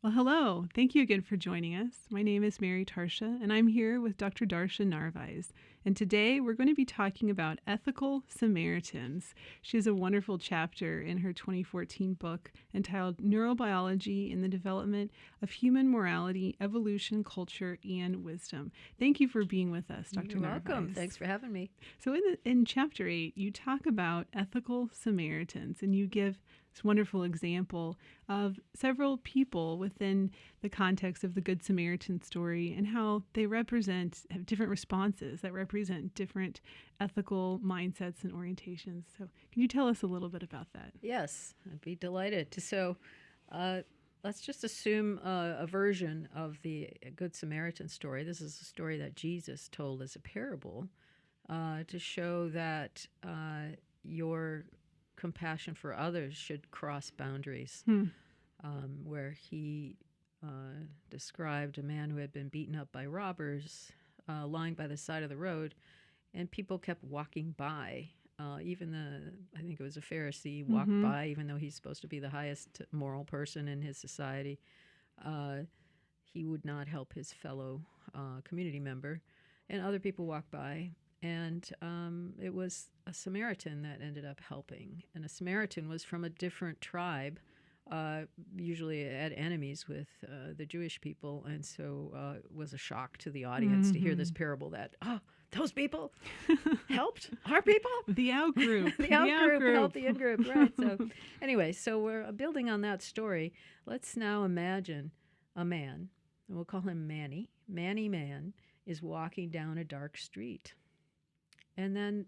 Well, hello. Thank you again for joining us. My name is Mary Darcia, and I'm here with Dr. Darcia Narvaez. And today we're going to be talking about ethical Samaritans. She has a wonderful chapter in her 2014 book entitled Neurobiology in the Development of Human Morality, Evolution, Culture, and Wisdom. Thank you for being with us, Dr. You're Narvaez. welcome. Thanks for having me. So in Chapter 8, you talk about ethical Samaritans, and you give this wonderful example of several people within the context of the Good Samaritan story and how they have different responses that represent different ethical mindsets and orientations. So can you tell us a little bit about that? Yes, I'd be delighted to. So let's just assume a version of the Good Samaritan story. This is a story that Jesus told as a parable to show that your compassion for others should cross boundaries, where he described a man who had been beaten up by robbers lying by the side of the road, and people kept walking by. I think it was a Pharisee, walked by, even though he's supposed to be the highest moral person in his society. He would not help his fellow community member, and other people walked by. And it was a Samaritan that ended up helping. And a Samaritan was from a different tribe, usually at enemies with the Jewish people. And so it was a shock to the audience to hear this parable that, those people helped our people? The out-group. The out-group helped the in-group, right. So anyway, so we're building on that story. Let's now imagine a man, and we'll call him Manny. Manny Man is walking down a dark street. And then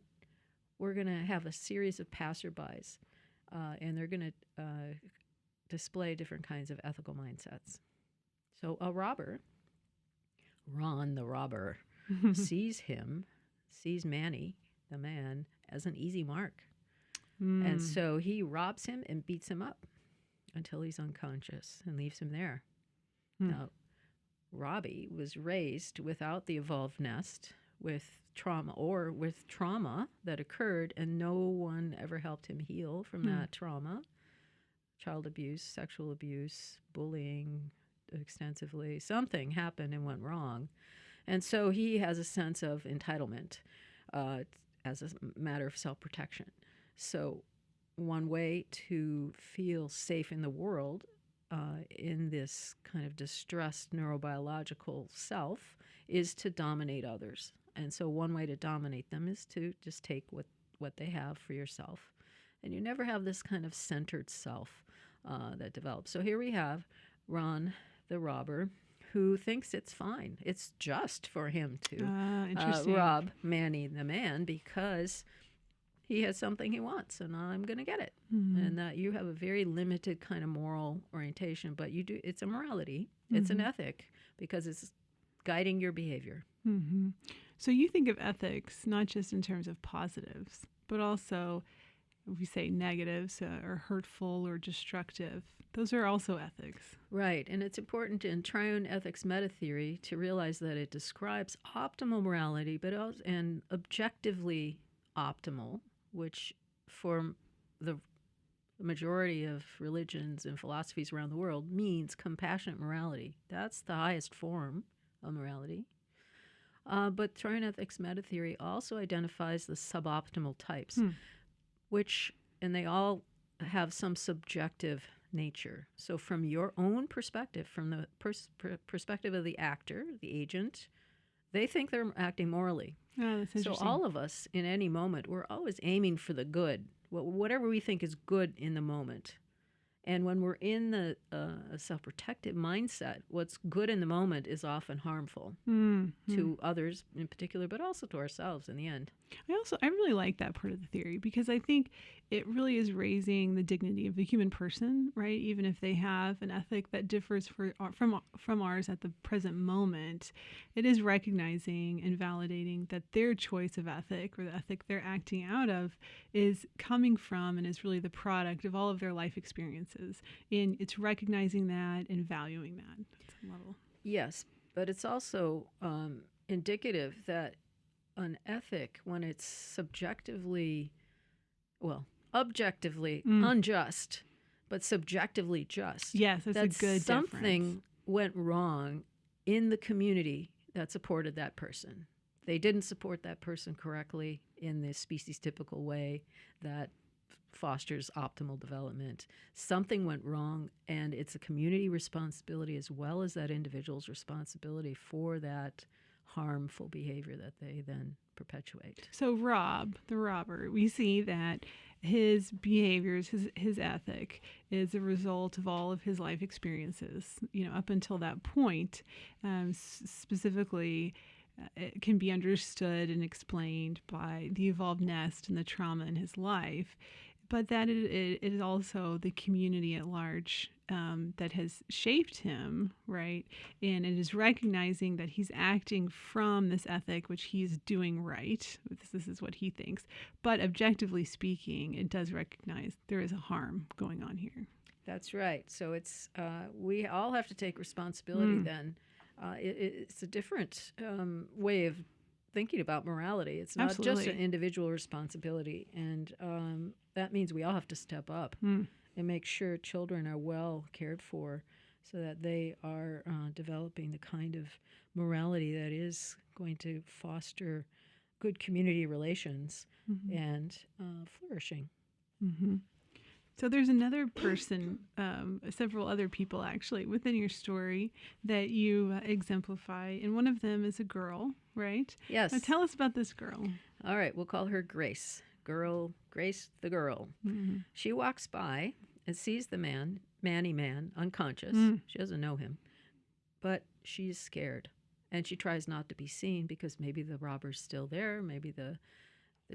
we're going to have a series of passerbys, and they're going to display different kinds of ethical mindsets. So a robber, Ron the robber, sees Manny, the man, as an easy mark. And so he robs him and beats him up until he's unconscious and leaves him there. Now, Robbie was raised without the evolved nest, with trauma that occurred, and no one ever helped him heal from that trauma. Child abuse, sexual abuse, bullying extensively. Something happened and went wrong. And so he has a sense of entitlement as a matter of self-protection. So one way to feel safe in the world in this kind of distressed neurobiological self is to dominate others. And so one way to dominate them is to just take what they have for yourself. And you never have this kind of centered self that develops. So here we have Ron the robber, who thinks it's fine. It's just for him to rob Manny the man because he has something he wants, and I'm going to get it. And that you have a very limited kind of moral orientation, but you do. It's a morality. It's an ethic because it's guiding your behavior. So you think of ethics not just in terms of positives, but also, if we say negatives or hurtful or destructive, those are also ethics. Right, and it's important in triune ethics meta-theory to realize that it describes optimal morality, but also and objectively optimal, which for the majority of religions and philosophies around the world means compassionate morality. That's the highest form of morality. But triune ethics meta-theory also identifies the suboptimal types, and they all have some subjective nature. So from your own perspective, from the perspective of the actor, the agent, they think they're acting morally. Oh, that's interesting. So all of us, in any moment, we're always aiming for the good, whatever we think is good in the moment. And when we're in the self-protective mindset, what's good in the moment is often harmful to others in particular, but also to ourselves in the end. I really like that part of the theory because I think it really is raising the dignity of the human person, right? Even if they have an ethic that differs from ours at the present moment, it is recognizing and validating that their choice of ethic or the ethic they're acting out of is coming from and is really the product of all of their life experiences. And it's recognizing that and valuing that at some level. Yes, but it's also indicative that an ethic, when it's objectively unjust, but subjectively just. Yes, that's a good something difference. went wrong in the community that supported that person. They didn't support that person correctly in the species typical way that fosters optimal development. Something went wrong, and it's a community responsibility as well as that individual's responsibility for that harmful behavior that they then perpetuate. So Rob, the robber, we see that his behaviors, his ethic is a result of all of his life experiences, up until that point. Specifically, it can be understood and explained by the evolved nest and the trauma in his life, but that it is also the community at large that has shaped him, right? And it is recognizing that he's acting from this ethic, which he's doing right. This is what he thinks. But objectively speaking, it does recognize there is a harm going on here. That's right. So it's we all have to take responsibility then. It's a different way of thinking about morality. It's not Absolutely. just an individual responsibility. And that means we all have to step up and make sure children are well cared for so that they are developing the kind of morality that is going to foster good community relations and flourishing. So there's another person, several other people actually, within your story that you exemplify, and one of them is a girl, right? Yes. Now tell us about this girl. All right, we'll call her Grace. Grace the girl. She walks by and sees the Manny man, unconscious. She doesn't know him, but she's scared, and she tries not to be seen because maybe the robber's still there, maybe the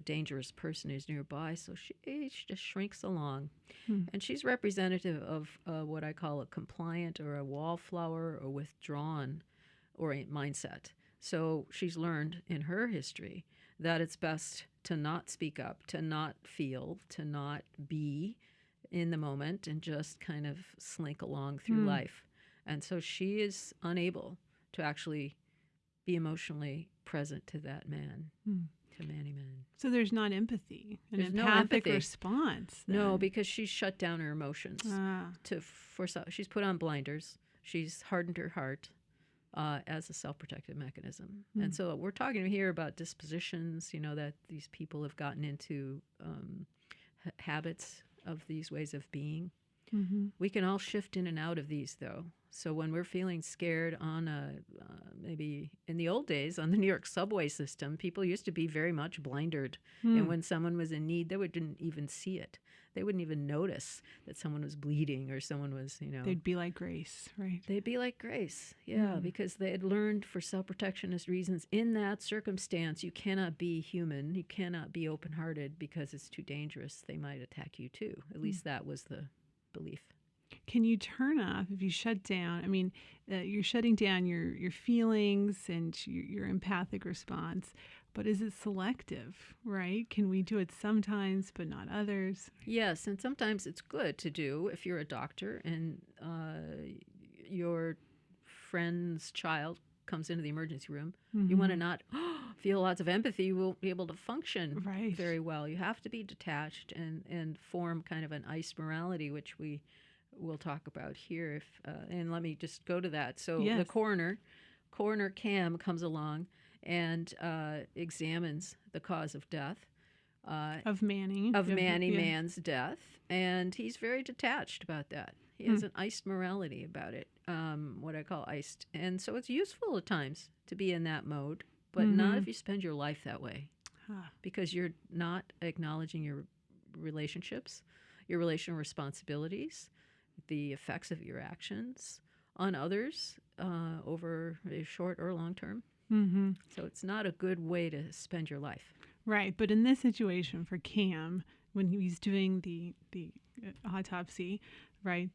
dangerous person is nearby, so she just shrinks along. And she's representative of what I call a compliant or a wallflower or withdrawn mindset. So she's learned in her history that it's best to not speak up, to not feel, to not be in the moment and just kind of slink along through life. And so she is unable to actually be emotionally present to that man. To Manny Man. So there's not empathy, an There's no empathic empathy. response. Then. No, because she's shut down her emotions. She's put on blinders. She's hardened her heart as a self-protective mechanism. And so we're talking here about dispositions, that these people have gotten into habits of these ways of being. We can all shift in and out of these, though. So when we're feeling scared on maybe in the old days on the New York subway system, people used to be very much blinded. And when someone was in need, they didn't even see it. They wouldn't even notice that someone was bleeding or someone was, They'd be like Grace, right? They'd be like Grace, because they had learned for self-protectionist reasons in that circumstance, you cannot be human, you cannot be open-hearted because it's too dangerous. They might attack you too. At least that was the belief. Can you turn off if you shut down? I mean, you're shutting down your feelings and your empathic response, but is it selective, right? Can we do it sometimes but not others? Yes, and sometimes it's good to do if you're a doctor and your friend's child comes into the emergency room. You want to not feel lots of empathy. You won't be able to function very well. You have to be detached and form kind of an iced morality, which we'll talk about here. And let me just go to that. So the coroner Cam comes along and examines the cause of death. Of Manny. Of Manny Man's death. And he's very detached about that. He has an iced morality about it, what I call iced. And so it's useful at times to be in that mode, but not if you spend your life that way. Because you're not acknowledging your relationships, your relational responsibilities, the effects of your actions on others over a short or long term. So it's not a good way to spend your life. Right. But in this situation for Cam, when he's doing the autopsy, right,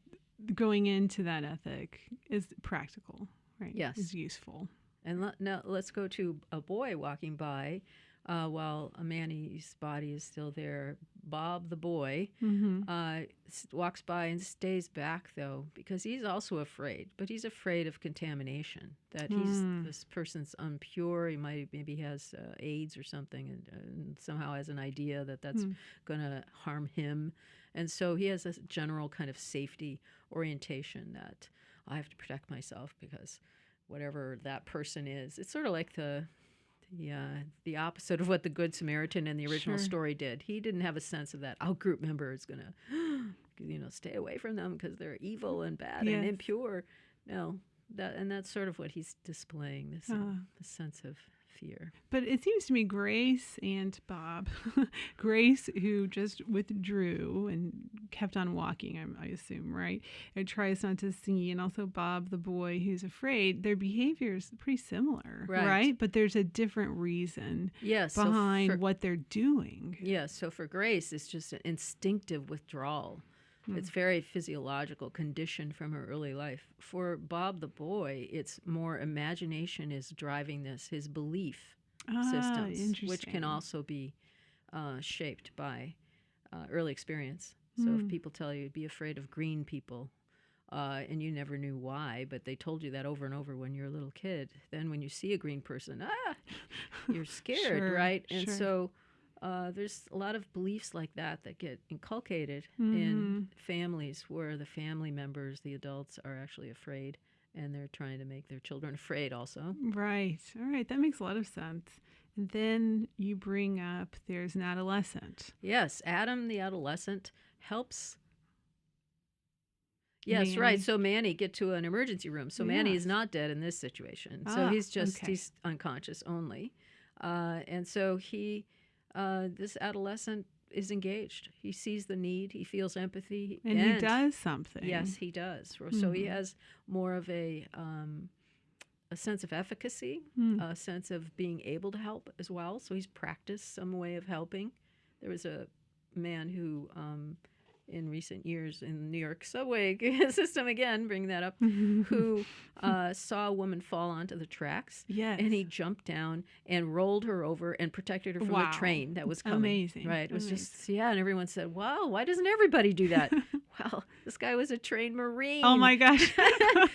going into that ethic is practical, right? Yes. Is useful. And now let's go to a boy walking by while Manny's body is still there. Bob, the boy, walks by and stays back, though, because he's also afraid. But he's afraid of contamination, that this person's impure. He maybe has AIDS or something and somehow has an idea that that's going to harm him. And so he has a general kind of safety orientation that I have to protect myself because whatever that person is, it's sort of like the opposite of what the Good Samaritan in the original story did. He didn't have a sense of that outgroup member is going to, stay away from them because they're evil and bad and impure. No, that's sort of what he's displaying, this sense of fear. But it seems to me Grace and Bob, Grace who just withdrew and kept on walking, I assume, right? And tries not to see, and also Bob, the boy who's afraid, their behavior is pretty similar, right? But there's a different reason behind what they're doing. Yes, so for Grace, it's just an instinctive withdrawal. It's very physiological condition from her early life. For Bob the boy, it's more imagination is driving this, his belief systems, which can also be shaped by early experience. So if people tell you be afraid of green people, and you never knew why, but they told you that over and over when you're a little kid, then when you see a green person, you're scared, right? And so there's a lot of beliefs like that get inculcated in families where the family members, the adults, are actually afraid, and they're trying to make their children afraid also. Right. All right. That makes a lot of sense. And then you bring up there's an adolescent. Yes. Adam, the adolescent, helps. Yes, Manny. right. So Manny get to an emergency room. So Manny is not dead in this situation. So he's unconscious only. And so this adolescent is engaged. He sees the need. He feels empathy. And he does something. Yes, he does. So he has more of a sense of efficacy, a sense of being able to help as well. So he's practiced some way of helping. There was a man who, in recent years in the New York subway system, again, bring that up, who saw a woman fall onto the tracks. Yes. And he jumped down and rolled her over and protected her from the train that was coming. Amazing. Right. It was just, and everyone said, wow, why doesn't everybody do that? Well, this guy was a trained Marine. Oh, my gosh.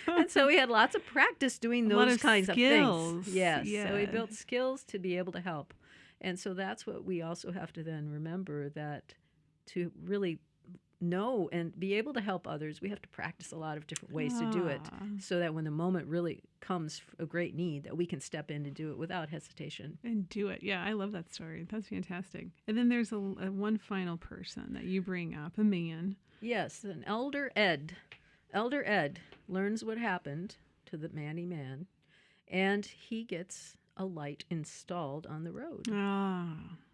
And so he had lots of practice doing those kinds of things. Yes. Yeah. So he built skills to be able to help. And so that's what we also have to then remember, that to really know and be able to help others, we have to practice a lot of different ways to do it, so that when the moment really comes a great need, that we can step in and do it without hesitation. And do it. Yeah, I love that story. That's fantastic. And then there's a one final person that you bring up, a man. Yes, an elder Ed. Elder Ed learns what happened to the Manny man, and he gets a light installed on the road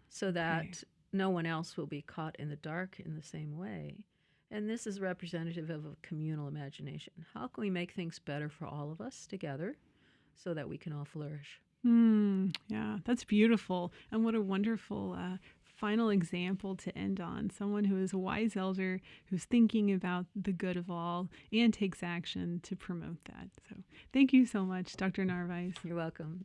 so that no one else will be caught in the dark in the same way. And this is representative of a communal imagination. How can we make things better for all of us together so that we can all flourish? Yeah, that's beautiful. And what a wonderful final example to end on. Someone who is a wise elder, who's thinking about the good of all and takes action to promote that. So thank you so much, Dr. Narvaez. You're welcome.